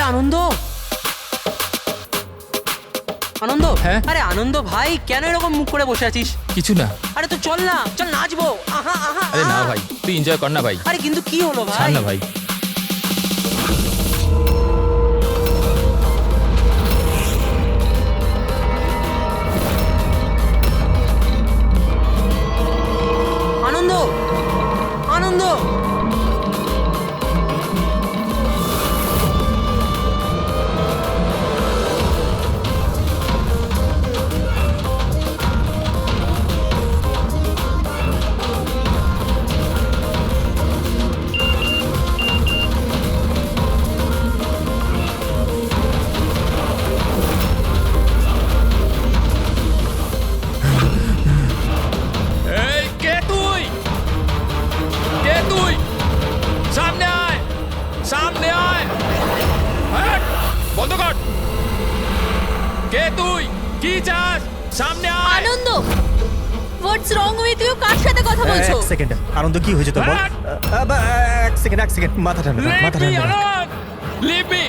আনন্দ, আনন্দ। হ্যাঁ? আরে আনন্দ ভাই, কেন এরকম মুখ করে বসে আছিস? কিছু না। আরে তো চল না, চল নাচবো। আহা আহা আরে না আহা। ভাই, তুই এনজয় কর না ভাই। আরে কিন্তু কি হলো ভাই? ছাড় না ভাই। আনন্দ, আনন্দ। এই কে তুই? কে তুই? সামনে আয়, সামনে আয়। হ্যাট, বন্ধ কর। কে তুই? কি চাস? সামনে আয়। আনন্দ, হোয়াটস রং উইথ ইউ? কার সাথে কথা বলছো? এক সেকেন্ড, আনন্দ কি হয়েছে তোর বল? হ্যাঁ। এক সেকেন্ড, মাথা ঠান্ডা রাখ, মাথা Leave me ঠান্ডা রাখ। alone. Leave me.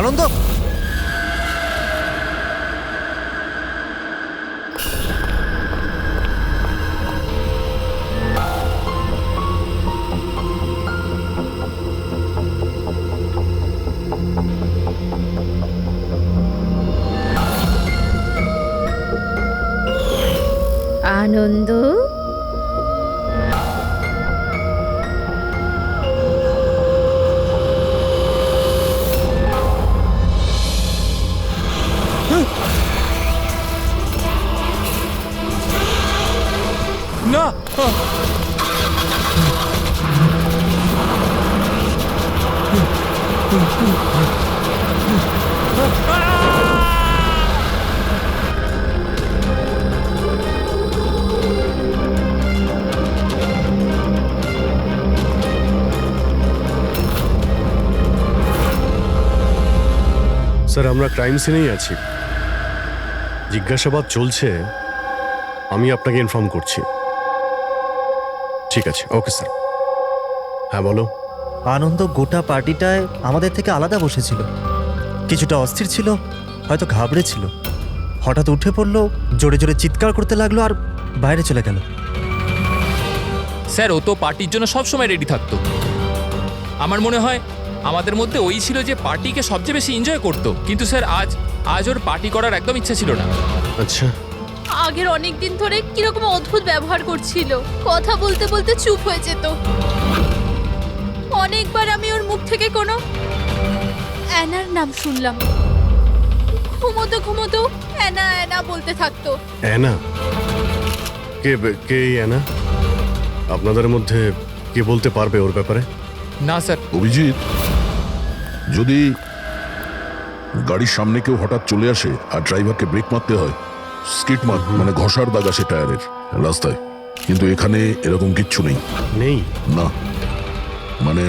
আনন্দ, আনন্দ, না। স্যার, আমরা ক্রাইম সিনেই আছি, জিজ্ঞাসাবাদ চলছে। আমি আপনাকে ইনফর্ম করছি। ঠিক আছে, ওকে স্যার। হ্যাঁ বলো। আনন্দ গোটা পার্টিটায় আমাদের থেকে আলাদা বসেছিল, কিছুটা অস্থির ছিল, হয়তো ঘাবড়ে ছিল। হঠাৎ উঠে পড়লো, জোরে জোরে চিৎকার করতে লাগলো আর বাইরে চলে গেল। স্যার, ও তো পার্টির জন্য সব সময় রেডি থাকতো। আমার মনে হয় আমাদের মধ্যে ওই ছিল যে পার্টিকে সবচেয়ে বেশি এনজয় করতো। কিন্তু স্যার আজ ওর পার্টি করার একদম ইচ্ছা ছিল না। আচ্ছা, আগের অনেক দিন ধরে কিরকম অদ্ভুত ব্যবহার করছিল, কথা বলতে বলতে চুপ হয়ে যেত। অনেকবার আমি ওর মুখ থেকে কোনো অ্যানার নাম শুনলাম। ঘুমোতো ঘুমোতো অ্যানা অ্যানা বলতে থাকতো। অ্যানা? কে কে এই অ্যানা? আপনাদের মধ্যে কে বলতে পারবে ওর ব্যাপারে? না স্যার। অভিজিৎ, যদি গাড়ির সামনে কেউ হঠাৎ চলে আসে আর ড্রাইভারকে ব্রেক মারতে হয়, স্কিট মার্ক মানে ঘষার দাগ আসে টায়ারের রাস্তায়, কিন্তু এখানে এরকম কিচ্ছু নেই। নেই? না, মানে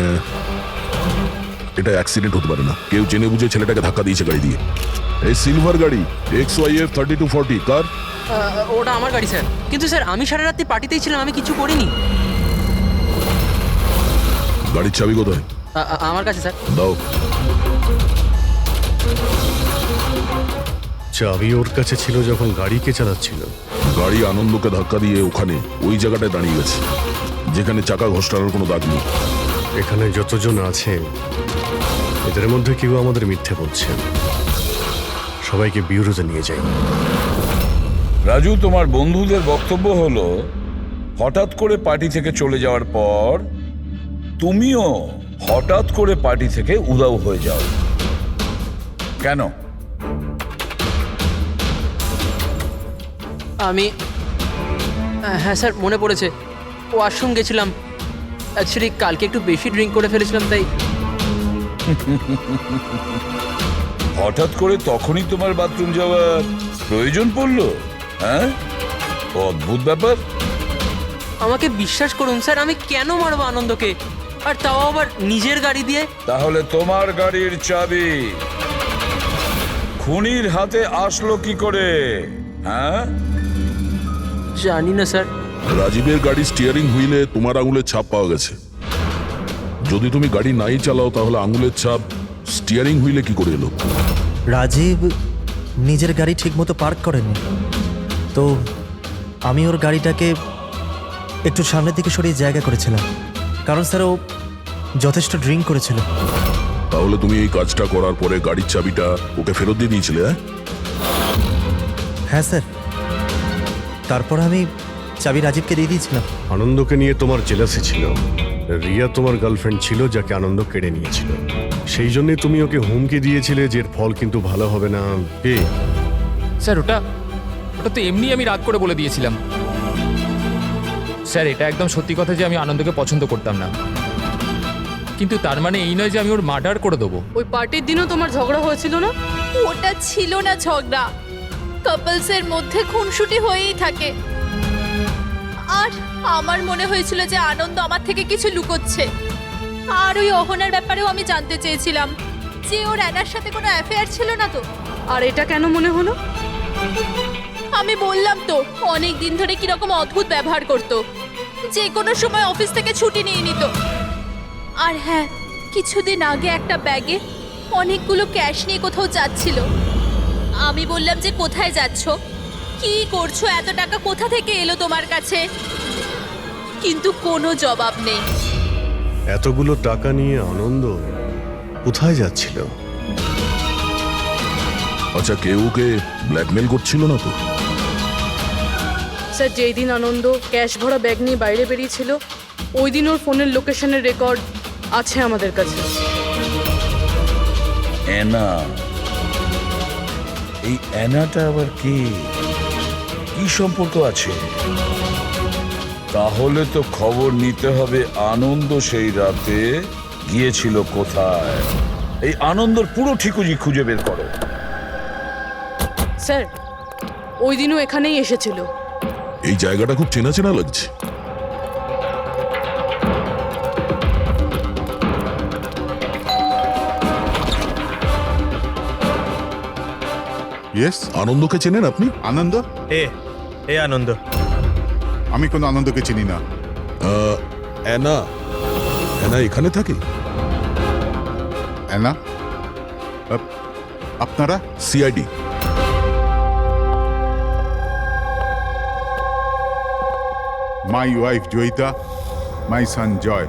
এটা অ্যাক্সিডেন্ট হতে পারে না। কেউ জেনে বুঝে ছেলেটাকে ধাক্কা দিয়েছে গাড়ি দিয়ে। এই সিলভার গাড়ি XYF 3240 কার? ওটা আমার গাড়ি স্যার। কিন্তু স্যার আমি সারা রাত্রি পার্টিতেই ছিলাম, আমি কিছু করিনি। গাড়ির চাবি কোথায়? আমার কাছে স্যার। দাও। চাবি ওর কাছে ছিল যখন গাড়ি কে চালাচ্ছিল? গাড়ি আনন্দকে ধাক্কা দিয়ে ওখানে ওই জায়গাটায় দাঁড়িয়ে গেছে যেখানে চাকা ঘষটানোর কোনো দাগ নেই। এখানে যতজন আছে এদের মধ্যে কেউ আমাদের মিথ্যে বলছে। সবাইকে বিউরোতে নিয়ে যাই। রাজু, তোমার বন্ধুদের বক্তব্য হলো হঠাৎ করে পার্টি থেকে চলে যাওয়ার পর তুমিও হঠাৎ করে পার্টি থেকে উধাও হয়ে যাও। কেন? আমি হ্যাঁ স্যার, মনে পড়েছে। ওয়াশরুম গেছিলাম। অ্যাকচুয়ালি কালকে একটু বেশি ড্রিঙ্ক করে ফেলেছিলাম, তাই। হঠাৎ করে তখনই তোমার বাথরুম যাওয়ার প্রয়োজন পড়লো? হ্যাঁ, অদ্ভুত ব্যাপার। আমাকে বিশ্বাস করুন স্যার, আমি কেন মারবো আনন্দকে, আর তাও আবার নিজের গাড়ি দিয়ে? তাহলে তোমার গাড়ির চাবি খুনির হাতে আসলো কি করে? হ্যাঁ, জানি না স্যার। রাজীবের গাড়ি স্টিয়ারিং হুইলে তোমার আঙুলের ছাপ পাওয়া গেছে। যদি তুমি গাড়ি নাই চালাও তাহলে আঙুলের ছাপ স্টিয়ারিং হুইলে কি করে এলো? রাজীব নিজের গাড়ি ঠিকমতো পার্ক করেনি, তো আমি ওর গাড়িটাকে একটু সামনের দিকে সরিয়ে জায়গা করেছিলাম, কারণ স্যার ও যথেষ্ট ড্রিঙ্ক করেছিল। তাহলে তুমি এই কাজটা করার পরে গাড়ির চাবিটা ওকে ফেরত দিয়ে দিয়েছিলে? হ্যাঁ স্যার, তারপর আমি চাবি রাজীবকে দিয়ে দিয়েছিলাম। আনন্দকে নিয়ে তোমার জেলাসি ছিল। রিয়া তোমার গার্লফ্রেন্ড ছিল যাকে আনন্দ কেড়ে নিয়েছিল, সেই জন্যই তুমি ওকে হুমকি দিয়েছিলে যে এর ফল কিন্তু ভালো হবে না। স্যার ওটা তো এমনি আমি রাগ করে বলে দিয়েছিলাম। স্যার এটা একদম সত্যি কথা যে আমি আনন্দকে পছন্দ করতাম না, কিন্তু তার মানে এই নয় যে আমি ওর মার্ডার করে দেবো। ওই পার্টির দিনও তোমার ঝগড়া হয়েছিল না? ওটা ছিল না ঝগড়া, কাপলসের মধ্যে খুনসুটি হয়েই থাকে। আর আমার মনে হয়েছিল যে আনন্দ আমার থেকে কিছু লুকোচ্ছে। আর ওই অহনার ব্যাপারেও আমি জানতে চেয়েছিলাম যে ওর অ্যানার সাথে কোনো অ্যাফেয়ার ছিল না তো। আর এটা কেন মনে হলো? আমি বললাম তো, অনেক দিন ধরে কিরকম অদ্ভুত ব্যবহার করতো, যে কোনো সময় অফিস থেকে ছুটি নিয়ে নিত। আর হ্যাঁ, কিছুদিন আগে একটা ব্যাগে অনেকগুলো ক্যাশ নিয়ে কোথাও যাচ্ছিল। আমি বললাম যে কোথায় যাচ্ছ, কি করছো, এত টাকা কোথা থেকে এলো তোমার কাছে? কিন্তু কোনো জবাব নেই। এতগুলো টাকা নিয়ে আনন্দ কোথায় যাচ্ছিল? আচ্ছা, কেউ ওকে ব্ল্যাকমেল করছিল না তো? স্যার, যেই দিন আনন্দ ক্যাশ ভরা ব্যাগ নিয়ে বাইরে বেরিয়েছিল, ওই দিন ওর ফোনের লোকেশনের রেকর্ড আছে আমাদের কাছে। অ্যানা, এই অ্যানাটা আবার কি সম্পর্ক আছে? তাহলে তো খবর নিতে হবে আনন্দ সেই রাতে গিয়েছিল কোথায়। এই আনন্দর পুরো ঠিকুজি খুঁজে বের করো। স্যার, ওই দিনও এখানেই এসেছিল। এই জায়গাটা খুব চেনা চেনা লাগছে। ইয়েস, আনন্দকে চেনেন আপনি? আনন্দ? এ আনন্দ। আমি কোনো আনন্দকে চিনি না। অ্যানা অ্যানা এখানে থাকে? অ্যানা? আপনারা? CID. My wife Joyita, my son Joy.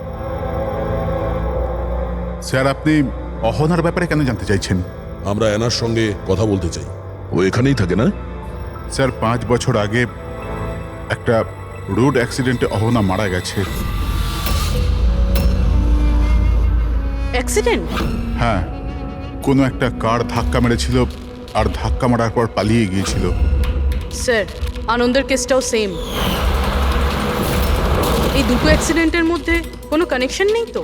Sir, আপনি অহনার ব্যাপারে কেন জানতে চাইছেন? আমরা অ্যানার সঙ্গে কথা বলতে চাই। ও এখানেই থাকে না? স্যার, 5 বছর আগে একটা রোড অ্যাক্সিডেন্টে অহনা মারা গেছে। অ্যাক্সিডেন্ট? হ্যাঁ, কোনো একটা কার ধাক্কা মেরেছিল, আর ধাক্কা মারার পর পালিয়ে গিয়েছিল। স্যার, আনন্দের কেসটাও সেম। এই দুটো অ্যাক্সিডেন্টের মধ্যে কোনো কানেকশন নেই তো?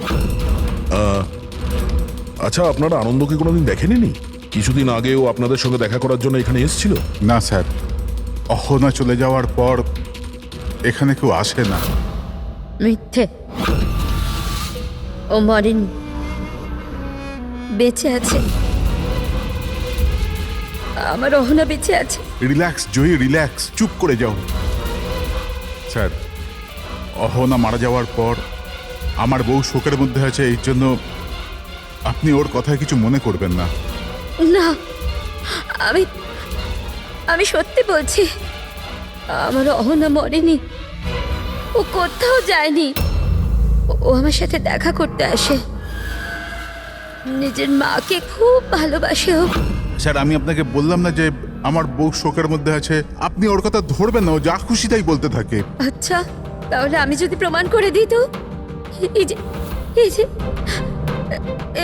আচ্ছা, আপনারা আনন্দকে কোনোদিন দেখেনি? কিছুদিন আগেও আপনাদের সঙ্গে দেখা করার জন্য এখানে এসেছিল? না স্যার, অহনা চলে যাওয়ার পর এখানে কেউ আসে না। মিথ্যে, ও মরেনি, বেঁচে আছে। আমার অহনা বেঁচে আছে। রিল্যাক্স জয়ী, রিল্যাক্স, চুপ করে যাও। স্যার, অহনা মারা যাওয়ার পর আমার বউ শোকের মধ্যে আছে, এই জন্য আপনি ওর কথায় কিছু মনে করবেন না। না, আমি সত্যি বলছি, আমার অহনা মরেনি, ও কোথাও যায়নি। ও আমার সাথে দেখা করতে আসে, নিজের মাকে খুব ভালোবাসে ও। স্যার, আমি আপনাকে বললাম না যে আমার বউ শোকের মধ্যে আছে? আপনি ওর কথা ধরবেন না, ও যা খুশি তাই বলতে থাকে। আচ্ছা, তাহলে আমি যদি প্রমাণ করে দিই তো? এই যে এই যে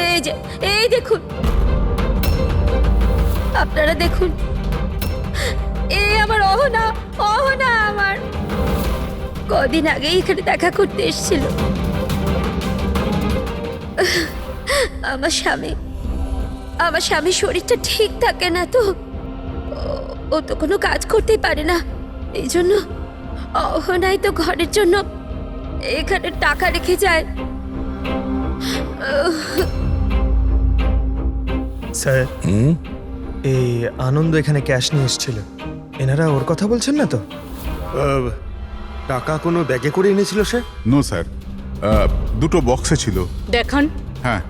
এই যে এই দেখুন, আপনারা দেখুন, এই আমার অহনা, অহনা আমার কদিন আগে এখানে দেখা করতে এসেছিল। আমার স্বামীর শরীরটা ঠিক থাকে না তো, ও তো কোনো কাজ করতেই পারে না, এই জন্য অহনাই তো ঘরের জন্য এখানে টাকা রেখে যায়। স্যার, এই আনন্দ এখানে ক্যাশ নিয়ে এসেছিল, এনারা ওর কথা বলছেন না তো? টাকা কোনো ব্যাগে করে এনেছিল সে? নো স্যার, দুটো বক্সে ছিল। দেখান। হ্যাঁ,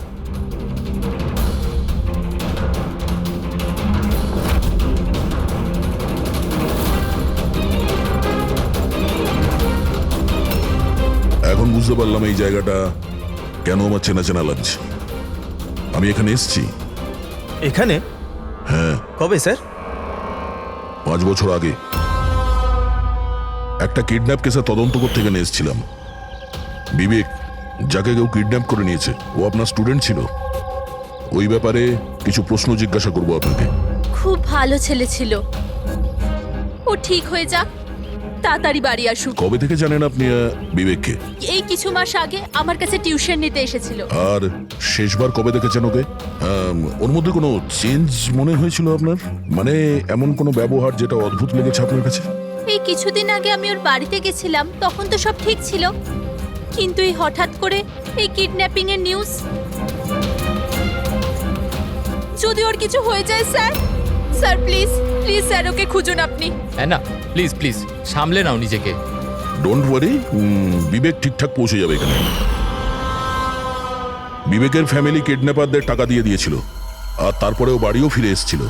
এখন বুঝতে পারলাম এই জায়গাটা কেন আমার চেনা চেনা লাগছে। আমি এখানে এসেছি এখানে? হ্যাঁ, কবে স্যার? 5 বছর আগে একটা কিডন্যাপ কেসে তদন্ত করতে এখানে এসেছিলাম। বিবেক, যাকে কেউ কিডন্যাপ করে নিয়েছে, ও আপনার স্টুডেন্ট ছিল। ওই ব্যাপারে কিছু প্রশ্ন জিজ্ঞাসা করবো আপনাকে। খুব ভালো ছেলে ছিল। ও ঠিক হয়ে যাক, তাড়াতাড়ি বাড়ি আসুক। কবে থেকে জানেন আপনি বিবেককে? এই কিছু মাস আগে আমার কাছে টিউশন নিতে এসেছিল। আর শেষবার কবে দেখেছেন ওকে? ওর মধ্যে কোনো চেঞ্জ মনে হয়েছিল আপনার? মানে এমন কোনো ব্যবহার যেটা অদ্ভুত লেগেছে আপনার কাছে? এই কিছুদিন আগে আমি ওর বাড়িতে গেছিলাম, তখন তো সব ঠিক ছিল, কিন্তু এই হঠাৎ করে এই কিডন্যাপিং এর নিউজ। যদি ওর কিছু হয়ে যায় sir, sir please please sir okay খুঁজুন আপনি। হ্যাঁ না, প্লিজ প্লিজ সামলে নাও নিজেকে। ডোন্ট ওয়ারি, বিবেক ঠিকঠাক পৌঁছে যাবে এখানে। বিবেকের ফ্যামিলি কিডন্যাপারদের টাকা দিয়ে দিয়েছিল, আর তারপরে ও বাড়িও ফিরে এসেছিল।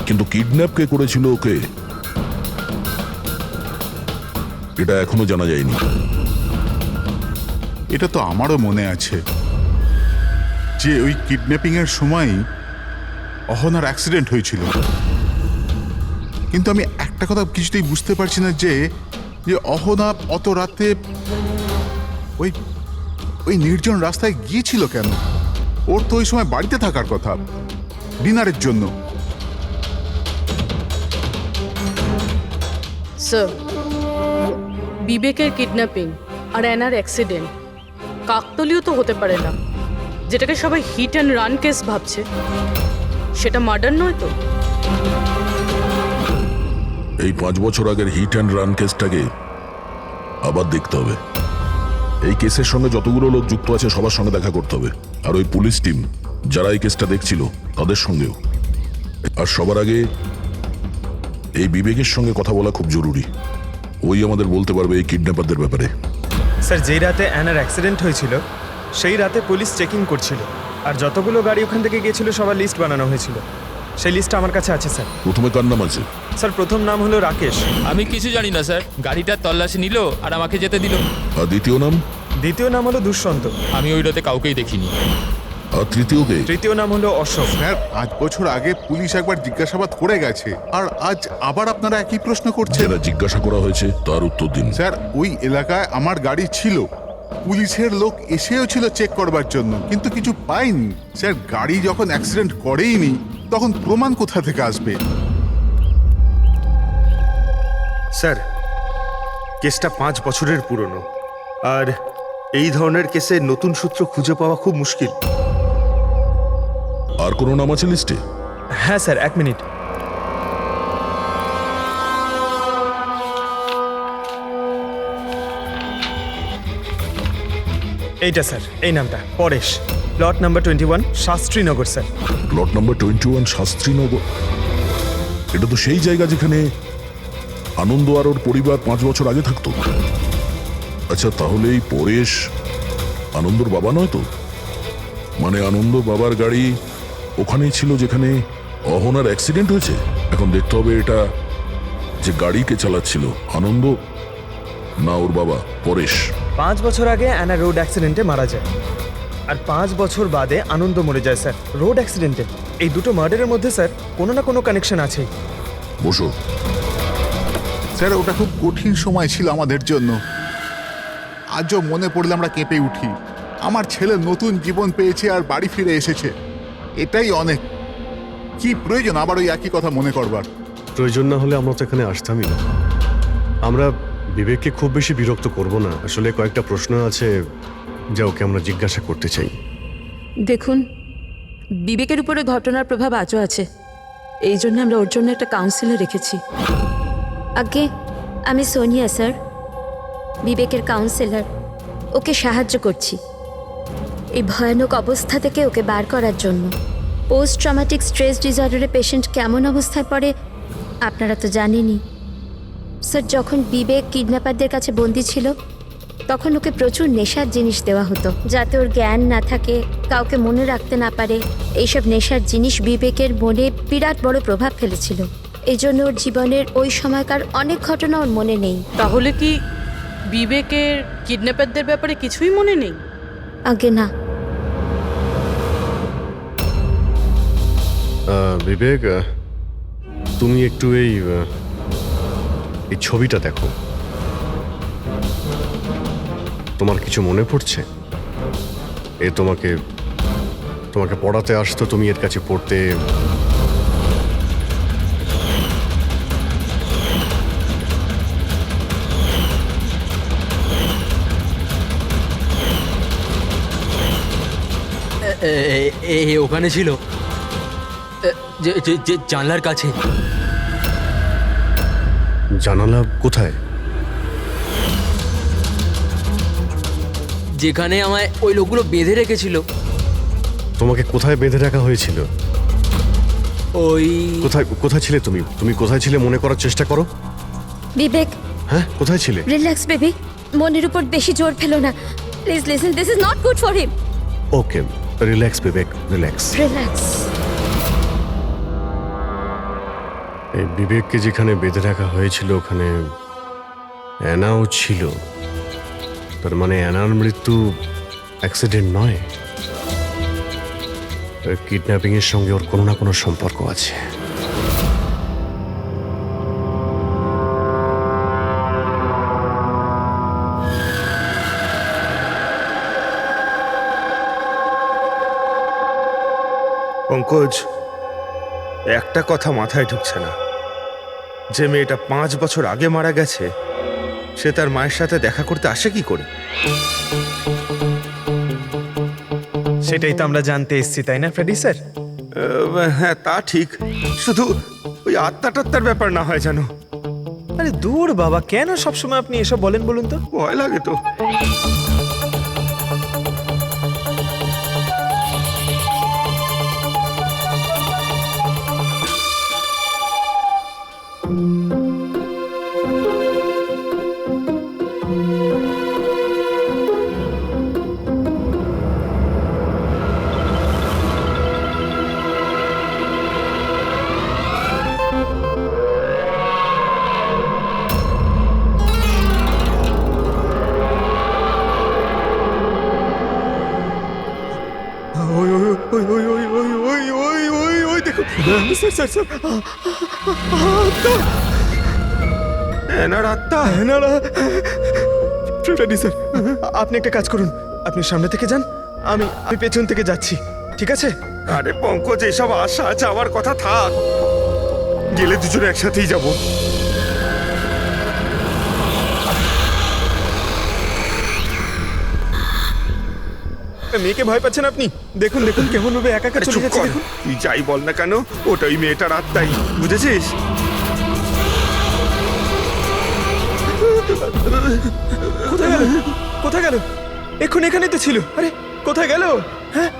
কিন্তু কিডন্যাপ কে করেছিল ওকে, এটা এখনো জানা যায়নি। এটা তো আমারও মনে আছে যে ওই কিডন্যাপিং এর সময় অহনার অ্যাক্সিডেন্ট হয়েছিল। কিন্তু আমি একটা কথা কিছুতেই বুঝতে পারছি না যে যে অহনা অত রাতে ওই ওই নির্জন রাস্তায় গিয়েছিল কেন? ওর তো ওই সময় বাড়িতে থাকার কথা, ডিনারের জন্য। স্যার, বিবেকের কিডন্যাপিং আর অ্যানার অ্যাক্সিডেন্ট কাকতলীয় তো হতে পারে না। যেটাকে সবাই হিট অ্যান্ড রান কেস ভাবছে, সেটা মার্ডার নয় তো? এই 5 বছর আগের হিট অ্যান্ড রান কেসটাকে আবার দেখতে হবে। এই কেসের সঙ্গে যতগুলো লোক যুক্ত আছে সবার সঙ্গে দেখা করতে হবে, আর ওই পুলিশ টিম যারা এই কেসটা দেখছিল তাদের সঙ্গেও। আর সবার আগে এই বিবেকের সঙ্গে কথা বলা খুব জরুরি। ওই আমাদের বলতে পারবে এই কিডন্যাপারদের ব্যাপারে। স্যার, যেই রাতে অ্যানার অ্যাক্সিডেন্ট হয়েছিল সেই রাতে পুলিশ চেকিং করছিল, আর যতগুলো গাড়ি ওখান থেকে গিয়েছিল সবার লিস্ট বানানো হয়েছিল। সেই লিস্ট আমার কাছে আছে স্যার। প্রথমে কার নাম আছে? স্যার, প্রথম নাম হলো রাকেশ। আমি কিছু জানি না স্যার, গাড়িটার তল্লাশি নিল আর আমাকে যেতে দিল। আর দ্বিতীয় নাম? দ্বিতীয় নাম হলো দুষ্যন্ত। আমি ওই রাতে কাউকেই দেখিনি। আর তৃতীয় কে? তৃতীয় নাম হলো অশোক। স্যার, 5 বছর আগে পুলিশ একবার জিজ্ঞাসাবাদ করে গেছে, আর আজ আবার আপনারা একই প্রশ্ন করছেন। যারা জিজ্ঞাসা করা হয়েছে তার উত্তর দিন। স্যার, ওই এলাকায় আমার গাড়ি ছিল, পুলিশের লোক এসেও ছিল চেক করবার জন্য, কিন্তু কিছু পাইনি। স্যার, গাড়ি যখন অ্যাক্সিডেন্ট করেইনি তখন প্রমাণ কোথা থেকে আসবে? স্যার, কেসটা 5 বছরের পুরনো, আর এই ধরনের কেসে নতুন সূত্র খুঁজে পাওয়া খুব মুশকিল। আর কোনো নাম আছে লিস্টে? হ্যাঁ স্যার, 1 মিনিট। এইটা স্যার, এই নামটা Paresh, plot number 21, Shastrinagar sir. Plot number 21, Shastrinagar. এটা তো সেই জায়গা যেখানে আনন্দ আর ওর পরিবার 5 বছর আগে থাকতো। আচ্ছা, তাহলে এই পরেশ আনন্দর বাবা নয় তো? মানে আনন্দ বাবার গাড়ি ওখানেই ছিল যেখানে অহনার অ্যাক্সিডেন্ট হয়েছে। এখন দেখতে হবে এটা যে গাড়িকে চালাচ্ছিল আনন্দ না ওর বাবা পরেশ। 5 বছর আগে অ্যানা রোড অ্যাক্সিডেন্টে মারা যায়, আর 5 বছর বাদে আনন্দ মরে যায় স্যার রোড অ্যাক্সিডেন্টে। এই দুটো মার্ডারের মধ্যে স্যার কোনো না কোনো কানেকশন আছেই। বসো। স্যার, ওটা খুব কঠিন সময় ছিল আমাদের জন্য। আজও মনে পড়লে আমরা কেঁপে উঠি। আমার ছেলে নতুন জীবন পেয়েছে আর বাড়ি ফিরে এসেছে, এটাই অনেক। কি প্রয়োজন আবার ওই একই কথা মনে করবার? প্রয়োজন না হলে আমরা তো এখানে আসতামই না। আমরা বিবেককে খুব বেশি বিরক্ত করব না। আসলে কয়েকটা প্রশ্ন আছে যা ওকে আমরা জিজ্ঞাসা করতে চাই। দেখুন, বিবেকের উপরে ঘটনার প্রভাব আজও আছে, এই জন্য আমরা ওর জন্য একটা কাউন্সিলর রেখেছি। আগে আমি সোনিয়া স্যার, বিবেকের কাউন্সিলর। ওকে সাহায্য করছি এই ভয়ানক অবস্থা থেকে ওকে বার করার জন্য। পোস্ট ট্রমাটিক স্ট্রেস ডিসঅর্ডারের পেশেন্ট কেমন অবস্থায় পড়ে আপনারা তো জানেনই। স্যার যখন বিবেক কিডন্যাপারদের কাছে বন্দি ছিল তখন ওকে প্রচুর নেশার জিনিস দেওয়া হতো যাতে ওর জ্ঞান না থাকে, কাউকে মনে রাখতে না পারে। এইসব নেশার জিনিস বিবেকের মনে বিরাট বড় প্রভাব ফেলেছিল। এই জন্য ওর জীবনের ওই সময়কার অনেক ঘটনা ওর মনে নেই। তাহলে কি বিবেকের কিডন্যাপারদের ব্যাপারে কিছুই মনে নেই? আগে না। বিবেক, তুমি একটু এই ছবিটা দেখো। তোমার কিছু মনে পড়ছে? এ তোমাকে পড়াতে আসতো, তুমি এর কাছে পড়তে। ওখানে ছিল, যে জানলার কাছে। জানালা কোথায়? যেখানে আমায় ওই লোকগুলো বেঁধে রেখেছিল। তোমাকে কোথায় বেঁধে রাখা হয়েছিল? ওই কোথায় ছিলে তুমি? তুমি কোথায় ছিলে মনে করার চেষ্টা করো। বিবেক, হ্যাঁ, কোথায় ছিলে? রিল্যাক্স বেবি, মনের উপর বেশি জোর ফেলো না। Please listen, this is not good for him. Okay, relax Vivek, relax. Relax. এই বিবেককে যেখানে বেঁধে রাখা হয়েছিল ওখানে অ্যানাও ছিল। তার মানে অ্যানার মৃত্যু অ্যাক্সিডেন্ট নয়, কিডন্যাপিং এর সঙ্গে ওর কোনো না কোনো সম্পর্ক আছে। পঙ্কজ, একটা কথা মাথায় ঢুকছে না, যে মেয়েটা 5 বছর আগে মারা গেছে সে তার মায়ের সাথে দেখা করতে আসে কি করে? সেটাই তো আমরা জানতে এসেছি, তাই না ফ্রেডি স্যার? হ্যাঁ, তা ঠিক, শুধু ওই আত্মাটাত্মার ব্যাপার না হয় জানো। আরে দূর বাবা, কেন সবসময় আপনি এসব বলেন বলুন তো? ভয় লাগে তো। ফ্রেডি স্যার, আপনি একটা কাজ করুন, আপনি সামনে থেকে যান, আমি পেছন থেকে যাচ্ছি, ঠিক আছে? আরে পঙ্কজ, এসব আশা যাওয়ার কথা থাক, গেলে দুজনে একসাথেই যাব। মেয়েকে ভয় পাচ্ছেন আপনি? দেখুন দেখুন কেমন ভাবে একা একা চলে চুপ যাচ্ছে কর, দেখুন। তুই যাই বল না কেন, ওটা ওই মেয়েটার আত্মাই, বুঝেছিস? কোথায় গেল? কোথায় গেল? এখন এখানেই তো ছিল। আরে কোথায় গেল? হ্যাঁ,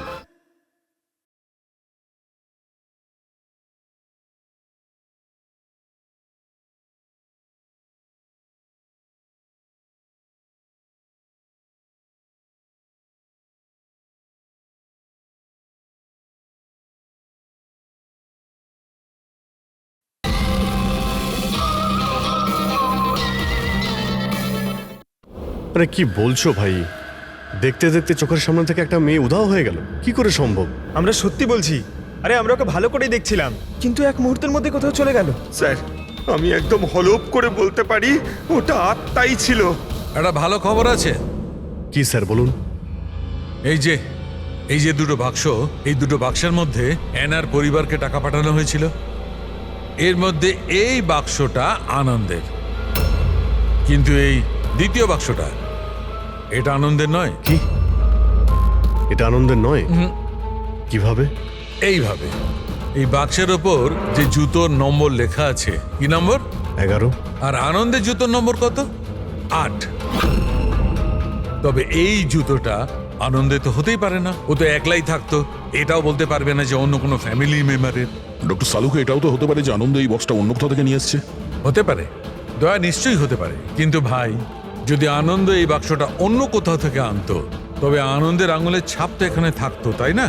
আরে কি বলছো ভাই? দেখতে দেখতে চোখের সামনে থেকে একটা মেয়ে উধাও হয়ে গেল, কি করে সম্ভব? আমরা সত্যি বলছি। আরে আমরা ওকে ভালো করেই দেখছিলাম, কিন্তু এক মুহূর্তের মধ্যে কোথাও চলে গেল। স্যার, আমি একদম হলফ করে বলতে পারি ওটা আত্মাই ছিল। একটা ভালো খবর আছে। কি স্যার বলুন? এই যে দুটো বাক্স, এই দুটো বাক্সের মধ্যে অ্যানার পরিবারকে টাকা পাঠানো হয়েছিল। এর মধ্যে এই বাক্সটা আনন্দের, কিন্তু এই দ্বিতীয় বাক্সটা এটা আনন্দের নয়। কি? এটা আনন্দের নয়? কিভাবে? এইভাবে, এই বাক্সের ওপর যে জুতোর নম্বর লেখা আছে, কি নম্বর? 11। আর আনন্দের জুতোর নম্বর কত? 8। তবে এই জুতোটা আনন্দে তো হতেই পারে না, ও তো একলাই থাকতো, এটাও বলতে পারবে না যে অন্য কোনো ফ্যামিলি মেম্বারের। ডক্টর সালুকে এটাও তো হতে পারে যে আনন্দ এই বক্সটা অন্য কোথাও থেকে নিয়ে এসছে। হতে পারে, দয়া নিশ্চয়ই হতে পারে, কিন্তু ভাই যদি আনন্দ এই বাক্সটা অন্য কোথাও থেকে আনতো তবে আনন্দের আঙুলের ছাপ তো এখানে থাকতো, তাই না?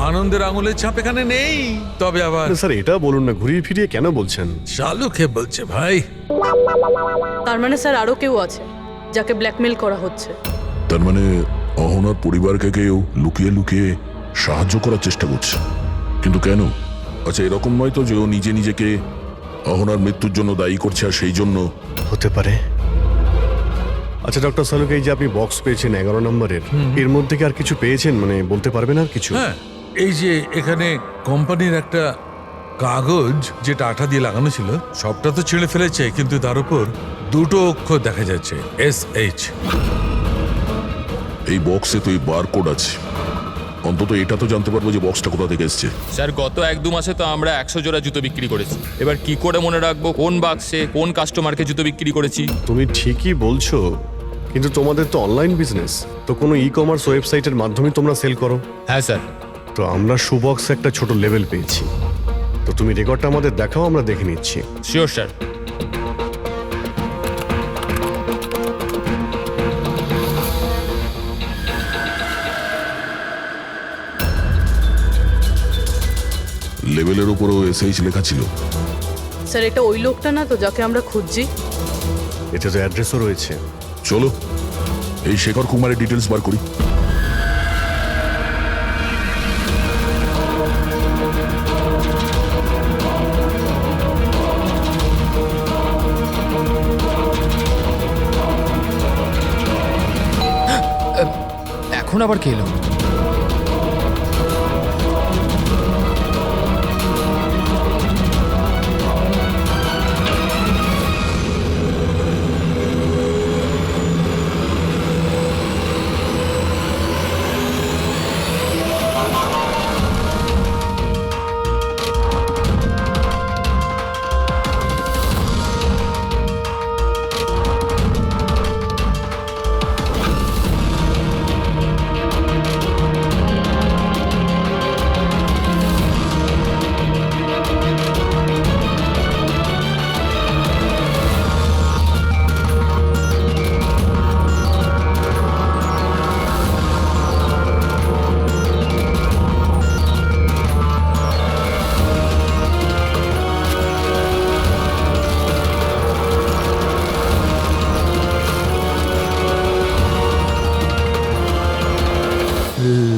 আনন্দের আঙুলের ছাপ এখানে নেই। তবে আবার স্যার এটা বলুন না, ঘুরিয়ে ফিরিয়ে কেন বলছেন? চালু খেয়ে বলছে ভাই। তার মানে স্যার আরও কেউ আছে যাকে ব্ল্যাকমেল করা হচ্ছে। তার মানে অহনার পরিবারকে কেউ লুকিয়ে লুকিয়ে সাহায্য করার চেষ্টা করছে, কিন্তু কেন? আচ্ছা, এরকম নয় তো যে ও নিজে নিজেকে অহনার মৃত্যুর জন্য দায়ী করছে আর সেই জন্য? হতে পারে। আচ্ছা ডক্টর সালুক, এই যে আপনি বক্স পেয়েছেন 11 নম্বরের, এর মধ্যে কি আর কিছু পেয়েছেন? মানে বলতে পারবেন আর কিছু? হ্যাঁ, এই যে এখানে কোম্পানির একটা কাগজ যেটা আঠা দিয়ে লাগানো ছিল সবটা তো ছিঁড়ে ফেলেছে, কিন্তু তার উপর দুটো অক্ষর দেখা যাচ্ছে, SH। এই বক্সে তো এই বারকোড আছে, অন্তত এটা তো জানতে পারবো যে বক্সটা কোথা থেকে এসছে। স্যার গত 1-2 মাসে তো আমরা 100 জোড়া জুতো বিক্রি করেছি। এবার কি করে মনে রাখবো কোন বাক্সে কোন কাস্টমারকে জুতো বিক্রি করেছি? তুমি ঠিকই বলছো, কিন্তু তোমাদের তো অনলাইন বিজনেস, তো কোনো ই-কমার্স ওয়েবসাইটের মাধ্যমে তোমরা সেল করো। হ্যাঁ স্যার। তো আমরা শুবক্সে একটা ছোট লেভেল পেয়েছি, তো তুমি রেকর্ডটা আমাদের দেখাও, আমরা দেখে নিচ্ছি। Sure sir. লেভেলের উপরও SH লেখা ছিল। স্যার এটা ওই লোকটা না তো যাকে আমরা খুঁজছি? এতে তো অ্যাড্রেসও রয়েছে। চলো এই শেখর কুমারের ডিটেলস বার করি। এখন আবার কে এলো?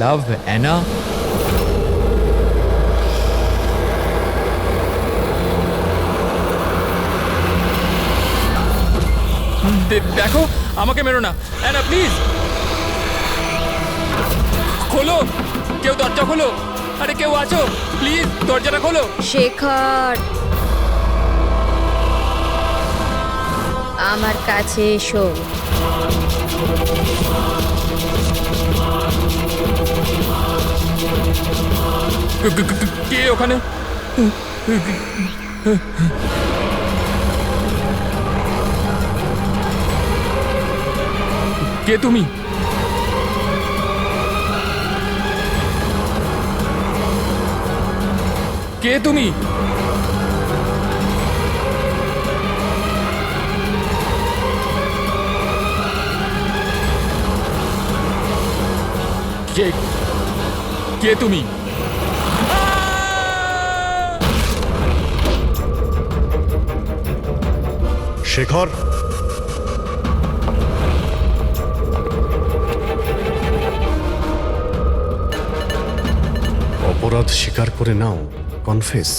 Love Anna? দেখো, আমাকে মেরো না অ্যানা, প্লিজ খোলো, কেউ দরজা খোলো। আরে কেউ আছো, প্লিজ দরজাটা খোলো। শেখর, আমার কাছে এসো। কে ওখানে? কে তুমি? কে তুমি? কে কে তুমি? শেখর, অপরাধ স্বীকার করে নাও, কনফেস।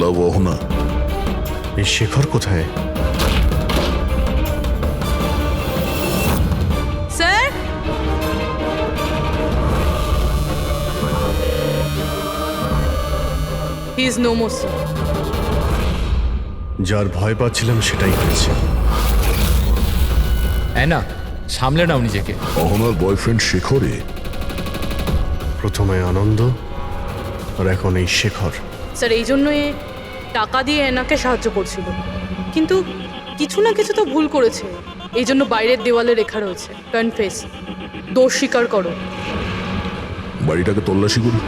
লাভ অহনা, এই শেখর কোথায়? Sir he is no more sir. যার ভয় পাচ্ছিলাম সেটাই হয়েছে। অ্যানা, সামলে নাও নিজেকে। অহনার বয়ফ্রেন্ড শেখরে? প্রথমে আনন্দ, আর এখন এই শেখর। স্যার এই জন্য এ টাকা দিয়ে এনাকে সাহায্য করছিল, কিন্তু কিছু না কিছু তো ভুল করেছে। এই জন্য বাইরের দেওয়ালে লেখা রয়েছে কনফেস, দোষ স্বীকার করো। বাড়িটাকে তল্লাশি করি।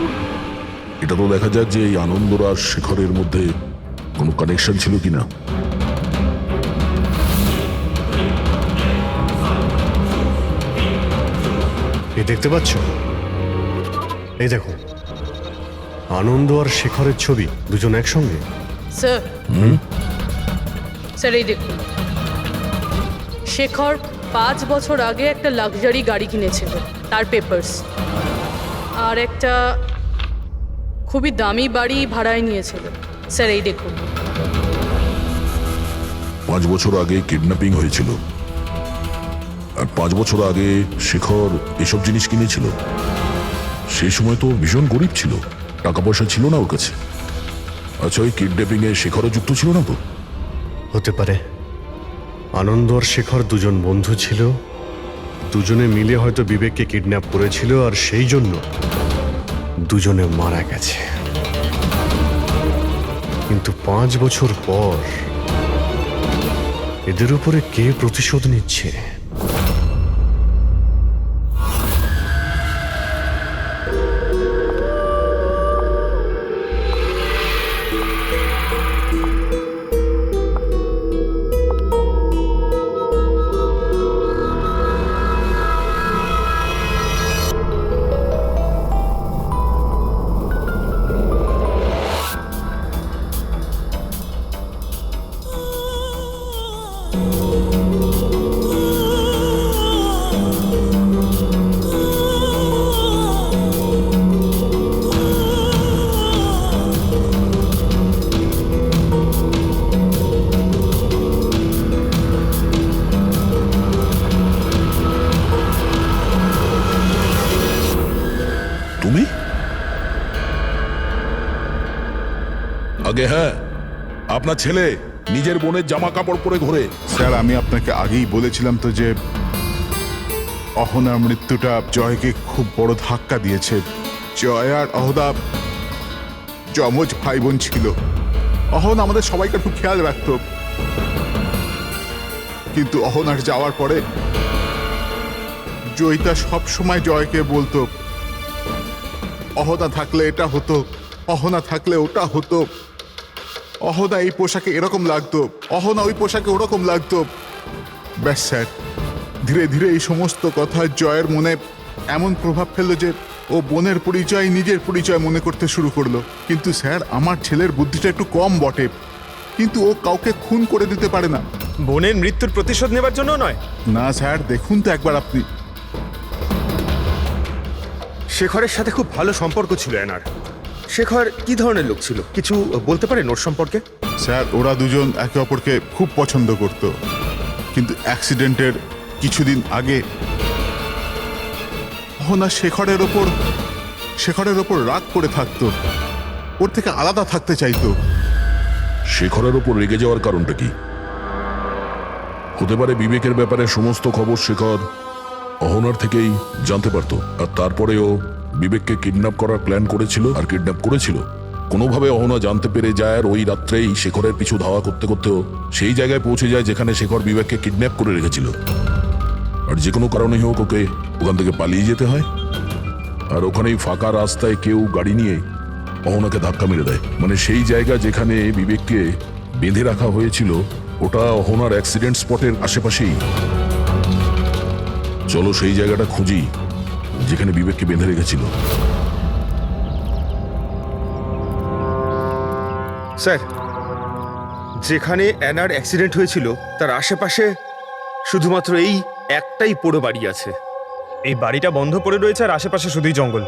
এটা তো দেখা যাক যে এই আনন্দর আর শেখরের মধ্যে কোনো কানেকশন ছিল কিনা। এই দেখতে পাচ্ছ, এই দেখো আনন্দ আর শেখরের ছবি, দুজন একসঙ্গে। স্যার, স্যার এই দেখুন, শেখর 5 বছর আগে একটা লাক্সারি গাড়ি কিনেছিল, তার পেপারস, আর একটা খুবই দামি বাড়ি ভাড়ায় নিয়েছিল। স্যার এই দেখুন। 5 বছর আগে কিডন্যাপিং হয়েছিল, আর 5 বছর আগে শেখর এসব জিনিস কিনেছিল। সেই সময় তো ভীষণ গরিব ছিল, টাকা পয়সা ছিল না ওর কাছে। আচ্ছা, ওই কিডন্যাপিং এ শেখরও যুক্ত ছিল না তো? হতে পারে। আনন্দ আর শেখর দুজন বন্ধু ছিল, দুজনে মিলে হয়তো বিবেককে কিডন্যাপ করেছিল, আর সেই জন্য দুজনে মারা গেছে। কিন্তু 5 বছর পর এদের উপরে কে প্রতিশোধ নিচ্ছে? তুমি? আগে হ্যাঁ, আপনার ছেলে নিজের বোনের জামা কাপড় পরে ঘোরে। স্যার, আমি আপনাকে আগেই বলেছিলাম তো যে অহনার মৃত্যুটা জয়কে খুব বড় ধাক্কা দিয়েছে। জয় আর অহনা যমজ ভাই বোন ছিল। অহন আমাদের সবাইকে খুব খেয়াল রাখতো, কিন্তু অহনার যাওয়ার পরে জয়িতা সব সময় জয়কে বলতো, অহনা থাকলে এটা হতো, অহনা থাকলে ওটা হতো, অহনা এই পোশাকে এরকম লাগতো, অহনা ওই পোশাকে ওরকম লাগতো। ব্যাস স্যার, ধীরে ধীরে এই সমস্ত কথা জয়ের মনে এমন প্রভাব ফেললো যে ও বোনের পরিচয় নিজের পরিচয় মনে করতে শুরু করলো। কিন্তু স্যার, আমার ছেলের বুদ্ধিটা একটু কম বটে, কিন্তু ও কাউকে খুন করে দিতে পারে না। বোনের মৃত্যুর প্রতিশোধ নেবার জন্য নয়। না স্যার, দেখুন তো একবার আপনি। শেখরের সাথে খুব ভালো সম্পর্ক ছিল এনার। শেখর কি ধরনের লোক ছিল, কিছু বলতে পারেন ওর সম্পর্কে? স্যার, ওরা দুজন একে অপরকে খুব পছন্দ করত, কিন্তু অ্যাক্সিডেন্টের কিছুদিন আগে অহনা শেখরের ওপর রাগ করে থাকতো, ওর থেকে আলাদা থাকতে চাইতো। শেখরের ওপর রেগে যাওয়ার কারণটা কি? হতে পারে বিবেকের ব্যাপারে সমস্ত খবর শেখর অহনার থেকেই জানতে পারতো, আর তারপরেও বিবেককে কিডন্যাপ করার প্ল্যান করেছিল আর কিডন্যাপ করেছিল। কোনোভাবে অহনা জানতে পেরে যায়, আর ওই রাত্রেই শেখরের পিছু ধাওয়া করতে করতেও সেই জায়গায় পৌঁছে যায় যেখানে শেখর বিবেককে কিডন্যাপ করে রেখেছিল। আর যে কোনো কারণেই হোক ওকে ওখান থেকে পালিয়ে যেতে হয়, আর ওখানেই ফাঁকা রাস্তায় কেউ গাড়ি নিয়ে অহনাকে ধাক্কা মেরে দেয়। মানে সেই জায়গা যেখানে বিবেককে বেঁধে রাখা হয়েছিল ওটা অহনার অ্যাক্সিডেন্ট স্পটের আশেপাশেই। চলো সেই জায়গাটা খুঁজি যেখানে বিবেককে বেঁধে রেখেছিল। স্যার, যেখানে অ্যানার অ্যাক্সিডেন্ট হয়েছিল তার আশেপাশে শুধুমাত্র এই একটাই পোড়ো বাড়ি আছে। এই বাড়িটা বন্ধ পড়ে রয়েছে আর আশেপাশে শুধুই জঙ্গল।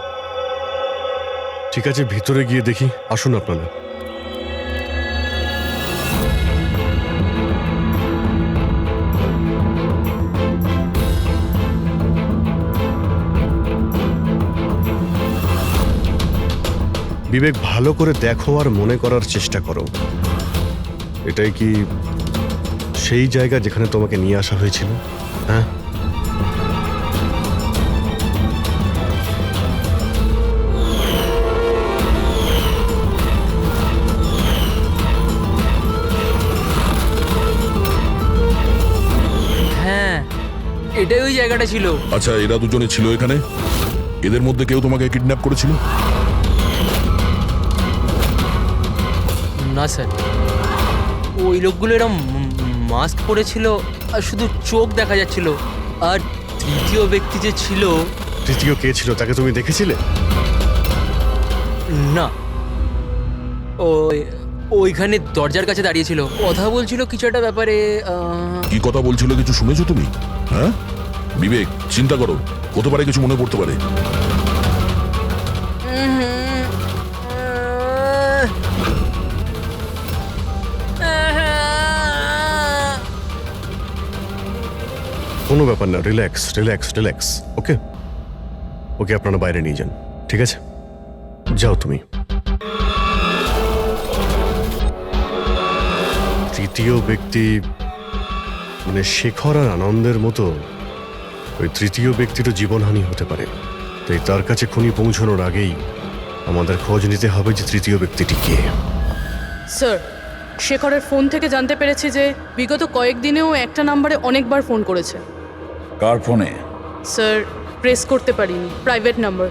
ঠিক আছে, ভিতরে গিয়ে দেখি। আসুন আপনারা। বিবেক, ভালো করে দেখো আর মনে করার চেষ্টা করো, এটাই কি সেই জায়গা যেখানে তোমাকে নিয়ে আসা হয়েছিল? হ্যাঁ, হ্যাঁ এটাই ওই জায়গাটা ছিল। আচ্ছা, এরা দুজনে ছিল এখানে? এদের মধ্যে কেউ তোমাকে কিডন্যাপ করেছিল? না স্যার, ওই লোকগুলো এরম মাস্ক পরেছিল আর শুধু চোখ দেখা যাচ্ছিল। আর তৃতীয় ব্যক্তি যে ছিল, তৃতীয় কে ছিল তাকে তুমি দেখেছিলে? না, ওইখানে দরজার কাছে দাঁড়িয়ে ছিল, কথা বলছিল কিছু একটা ব্যাপারে। কি কথা বলছিল, কিছু শুনেছো তুমি? হ্যাঁ বিবেক, চিন্তা করো, হতে পারে কিছু মনে পড়তে পারে। কোনো ব্যাপার না, রিল্যাক্স রিল্যাক্স রিল্যাক্স। ওকে ওকে, আপনারা বাইরে নিয়ে যান, ঠিক আছে? যাও তুমি। তৃতীয় ব্যক্তি মানে শেখর আর আনন্দের মতো ওই তৃতীয় ব্যক্তিরও জীবনহানি হতে পারে, তাই তার কাছে খুনি পৌঁছানোর আগেই আমাদের খোঁজ নিতে হবে যে তৃতীয় ব্যক্তিটি কে। স্যার, শেখরের ফোন থেকে জানতে পেরেছি যে বিগত কয়েকদিনেও একটা নাম্বারে অনেকবার ফোন করেছে। কার ফোনে? স্যার, প্রেস করতে পারিনি, private number.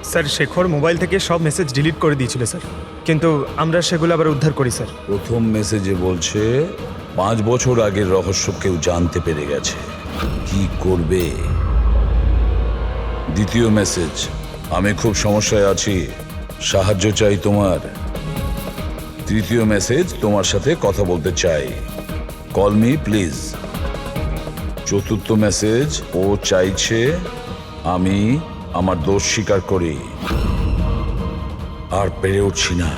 Sir, Shekhar mobile থেকে সব মেসেজ ডিলিট করে দিয়েছিল স্যার, কিন্তু আমরা সেগুলো আবার উদ্ধার করি স্যার। প্রথম মেসেজে বলছে 5 বছর আগের রহস্য কেউ জানতে পেরে গেছে, কি করবে? দ্বিতীয় মেসেজ, আমি খুব সমস্যায় আছি, সাহায্য চাই তোমার। তৃতীয় মেসেজ, তোমার সাথে কথা বলতে চাই, কল মি প্লিজ। চতুর্থ মেসেজ, ও চাইছে আমি আমার দোষ স্বীকার করি, আর পেরে উঠছি না।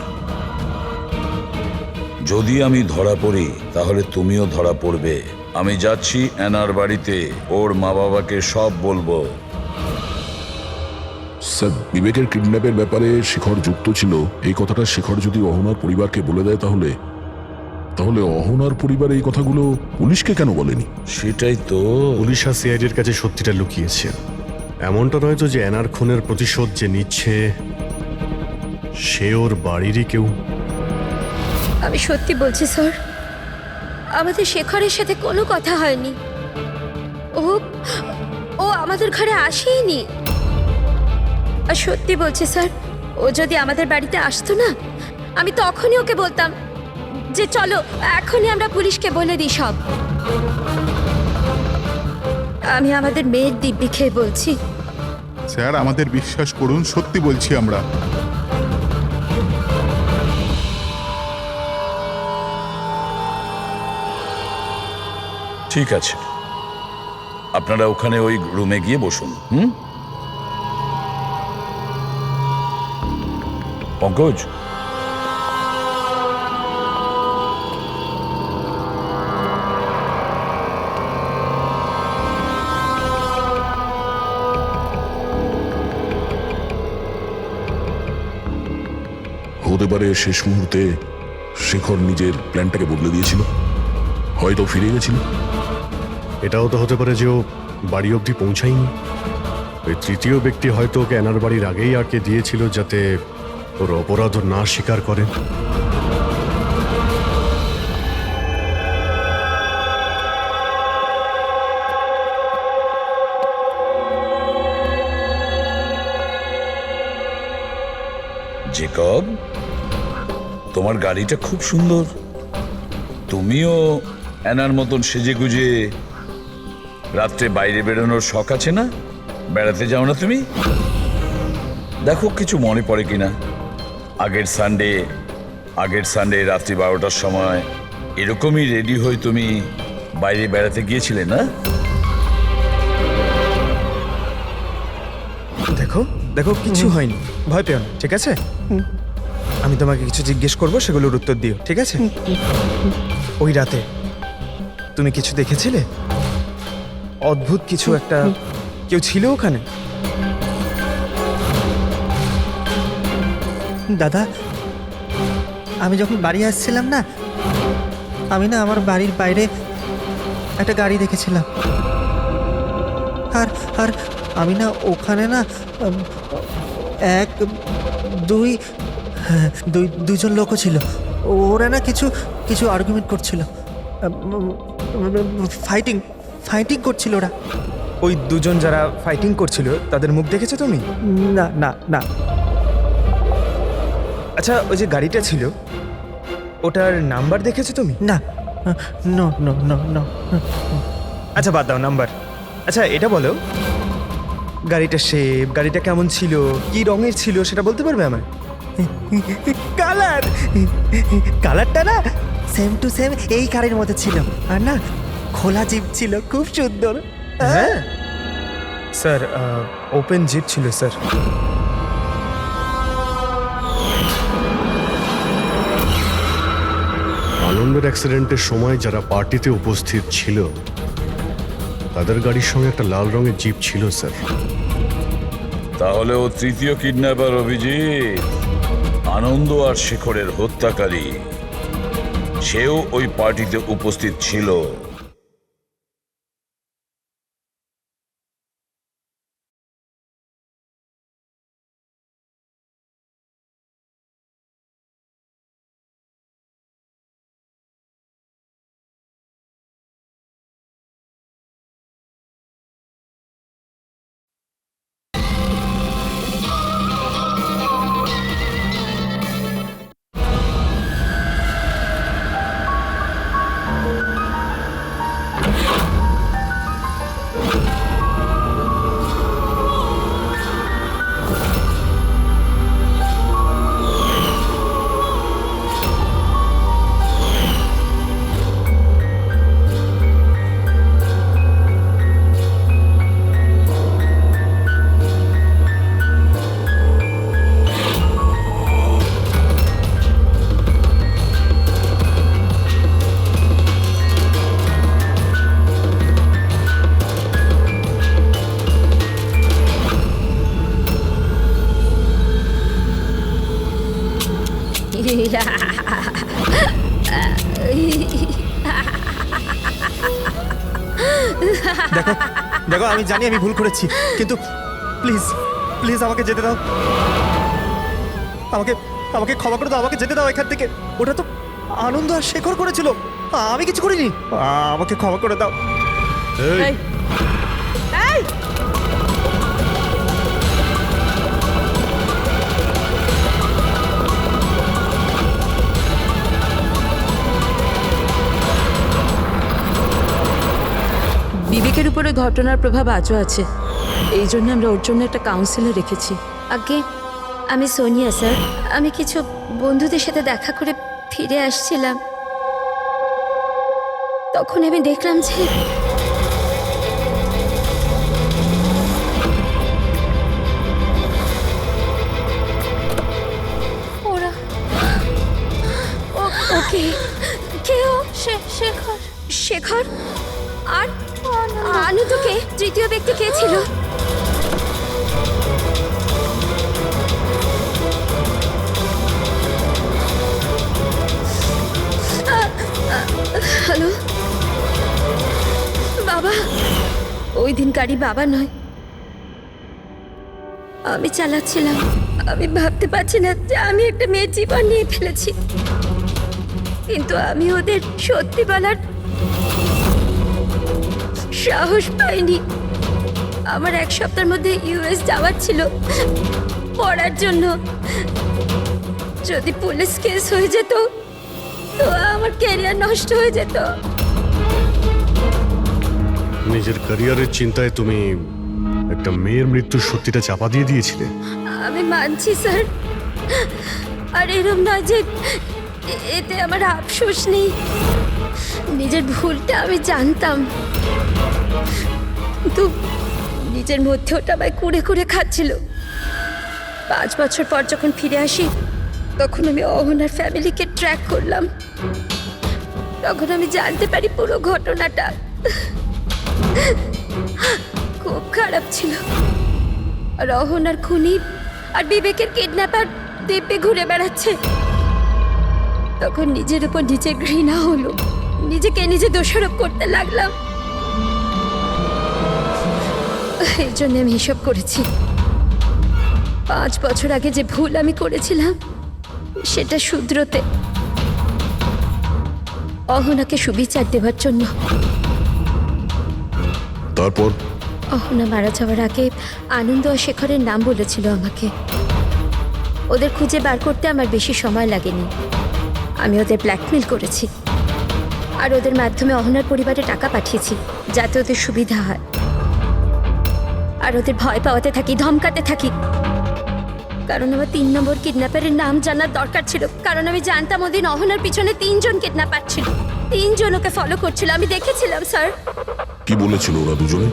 যদি আমি ধরা পড়ি তাহলে তুমিও ধরা পড়বে। আমি যাচ্ছি অ্যানার বাড়িতে, ওর মা বাবাকে সব বলবো। স্যার, বিবেকের কিডন্যাপের ব্যাপারে শেখর যুক্ত ছিল, এই কথাটা শেখর যদি অহনার পরিবারকে বলে দেয় তাহলে অহনার পরিবার এই কথাগুলো পুলিশকে কেন বলেনি? সেটাই তো, পুলিশ আর সিআইডির কাছে সত্যিটা লুকিয়েছে। এমনটা নয় তো যে অ্যানার খুনের প্রতিশোধ যে নিচ্ছে সে ওর বাড়িরই কেউ। আমি সত্যি বলছি স্যার, আমাদের শেখরের সাথে কোনো কথা হয়নি। ও ও আমাদের ঘরে আসেইনি। আর সত্যি বলছি স্যার, ও যদি আমাদের বাড়িতে আসতো না, আমি তখনই ওকে বলতাম যে চলো এখনই আমরা পুলিশকে বলে দিই সব। আমি আমাদের মেয়ের দিব্যি খেয়ে বলছি। স্যার, আমাদের বিশ্বাস করুন, সত্যি বলছি আমরা। ঠিক আছে, আপনারা ওখানে ওই রুমে গিয়ে বসুন। পঙ্কজ, হতে পারে শেষ মুহূর্তে শেখর নিজের প্ল্যানটাকে বদলে দিয়েছিল, হয়তো ফিরে গেছিল। এটাও তো হতে পারে যে ও বাড়ি অবধি পৌঁছায়নি। ওই তৃতীয় ব্যক্তি হয়তো ওকে অ্যানার বাড়ির আগেই আটকে দিয়েছিল যাতে ওর অপরাধ না স্বীকার করে। জেকব, তোমার গাড়িটা খুব সুন্দর। তুমিও অ্যানার মতন সেজে গুজে রাত্রে বাইরে বেরোনোর শখ আছে না? বেড়াতে যাও না তুমি? দেখো কিছু মনে পড়ে কিনা। আগের সানডে রাত্রি 12টার সময় এরকমই রেডি হয়ে তুমি বাইরে বেড়াতে গিয়েছিলে না? দেখো দেখো, কিছু হয়নি, ভয় পেও না, ঠিক আছে? আমি তোমাকে কিছু জিজ্ঞেস করবো, সেগুলোর উত্তর দিও, ঠিক আছে? ওই রাতে তুমি কিছু দেখেছিলে? অদ্ভুত কিছু একটা, কেউ ছিল ওখানে? দাদা, আমি যখন বাড়ি আসছিলাম না, আমি না আমার বাড়ির বাইরে একটা গাড়ি দেখেছিলাম। আর আর আমি না ওখানে না দুজন লোকও ছিল। ওরা না কিছু আর্গুমেন্ট করছিল, ফাইটিং করছিল ওরা। ওই দুজন যারা ফাইটিং করছিল তাদের মুখ দেখেছো তুমি? না না না। আচ্ছা, ওই যে গাড়িটা ছিল ওটার নাম্বার দেখেছো তুমি? না, নো নো নো নো। আচ্ছা বাদ দাও নাম্বার। আচ্ছা এটা বলো, গাড়িটা শেপ, গাড়িটা কেমন ছিল, কি রঙের ছিল সেটা বলতে পারবে আমায়? কালার, কালারটা না সেম টু সেম এই কারের মধ্যে ছিল। আর না খোলা জিপ ছিল, খুব সুন্দর। হ্যাঁ স্যার, ওপেন জিপ ছিল স্যার। আনন্দের অ্যাক্সিডেন্টের সময় যারা পার্টিতে উপস্থিত ছিল তাদের গাড়ির সঙ্গে একটা লাল রঙের জিপ ছিল স্যার। তাহলে ও তৃতীয় কিডন্যাপার অভিজিৎ, আনন্দ আর শেখরের হত্যাকারী। সেও ওই পার্টিতে উপস্থিত ছিল। দেখো দেখো, আমি জানি আমি ভুল করেছি, কিন্তু প্লিজ প্লিজ আমাকে যেতে দাও। আমাকে আমাকে ক্ষমা করে দাও, আমাকে যেতে দাও এখান থেকে। ওটা তো আনন্দ আর শেখর করেছিল, আমি কিছু করিনি। আমাকে ক্ষমা করে দাও। এই, এই, বিবেকের উপরে ঘটনার প্রভাব আজও আছে, এই জন্য আমরা ওর জন্য একটা কাউন্সিলর রেখেছি। আগে আমি সোনিয়া স্যার, আমি কিছু বন্ধুদের সাথে দেখা করে ফিরে আসছিলাম। তখন আমি দেখলাম যে ওরা ওকে কেউ শেখর শেখর আর আনন্দকে তৃতীয় ব্যক্তি কে ছিল? হ্যালো বাবা, ওই দিন গাড়ি বাবা নয়, আমি চালাচ্ছিলাম। আমি ভাবতে পারছি না যে আমি একটা মেয়ের জীবন নিয়ে ফেলেছি, কিন্তু আমি ওদের সত্যি বলার সাহস পাইনি। আমার এক সপ্তাহের মধ্যে ইউএস যাওয়ার ছিল পড়ার জন্য। যদি পুলিশ কেস হয়ে যেত তো আমার ক্যারিয়ার নষ্ট হয়ে যেত। নিজের ক্যারিয়ারের চিন্তায় তুমি একটা মেয়ের মৃত্যুর সত্যিটা চাপা দিয়ে দিয়েছিলে। আমি মানছি স্যার, আর এরম নয় যে এতে আমার আফসোস নেই। নিজের ভুলটা আমি জানতাম, কিন্তু নিজের মধ্যে ওটা আমায় কুড়ে কুড়ে খাচ্ছিল। 5 বছর পর যখন ফিরে আসি তখন আমি অহনার ফ্যামিলিকে ট্র্যাক করলাম। তখন আমি জানতে পারি পুরো ঘটনাটা। খুব খারাপ ছিল। আর অহনার খুনি আর বিবেকের কিডন্যাপার দিব্যে ঘুরে বেড়াচ্ছে। তখন নিজের উপর নিজের ঘৃণা হলো, নিজেকে নিজে দোষারোপ করতে লাগলাম। এই জন্য আমি এসব করেছি। 5 বছর আগে যে ভুল আমি করেছিলাম সেটা শুধরোতে, অহনাকে সুবিচার দেওয়ার জন্য। তারপর অহনা মারা যাওয়ার আগে আনন্দ আর শেখরের নাম বলেছিল আমাকে। ওদের খুঁজে বার করতে আমার বেশি সময় লাগেনি। আমি ওদের ব্ল্যাকমেল করেছি আর ওদের মাধ্যমে অহনার পরিবারে টাকা পাঠিয়েছি যাতে ওদের সুবিধা হয়। আর ওদের ভয় পাওয়াতে থাকি, ধমকাতে থাকি, কারণ আমার 3 নম্বর কিডন্যাপারের নাম জানার দরকার ছিল। কারণ আমি জানতাম ওদিন অহনার পিছনে 3 জন কিডন্যাপার ছিল, 3 জন ওকে ফলো করছিল। আমি দেখেছিলাম স্যার। কি বলেছিল ওরা দুজনে?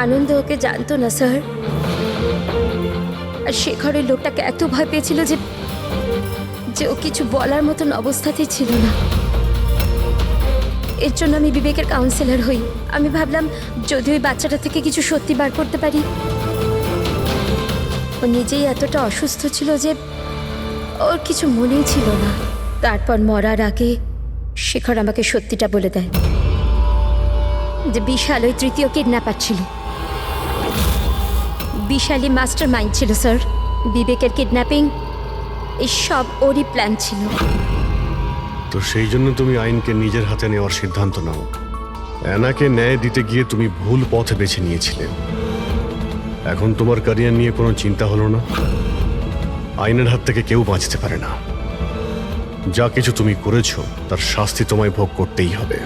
আনন্দ ওকে জানতো না স্যার। আর শেখরের লোকটাকে এত ভয় পেয়েছিল যে ও কিছু বলার মতন অবস্থাতেই ছিল না। এর জন্য আমি বিবেকের কাউন্সিলর হই। আমি ভাবলাম যদি ওই বাচ্চাটা থেকে কিছু সত্যি বার করতে পারি। ও নিজেই এতটা অসুস্থ ছিল যে ওর কিছু মনেই ছিল না। তারপর মরার আগে শেখর আমাকে সত্যিটা বলে দেয় যে বিশাল ওই 3য় কিডন্যাপার ছিল। বিশালই মাস্টার মাইন্ড ছিল স্যার। বিবেকের কিডন্যাপিং এই সব ওরই প্ল্যান ছিল। তো সেই জন্য তুমি আইনকে নিজের হাতে নেওয়ার সিদ্ধান্ত নাও। অ্যানাকে ন্যায় দিতে গিয়ে তুমি ভুল পথ বেছে নিয়েছিলে। এখন তোমার ক্যারিয়ার নিয়ে কোনো চিন্তা হলো না। আইনের হাত থেকে কেউ বাঁচতে পারে না। যা কিছু তুমি করেছো তার শাস্তি তোমায় ভোগ করতেই হবে।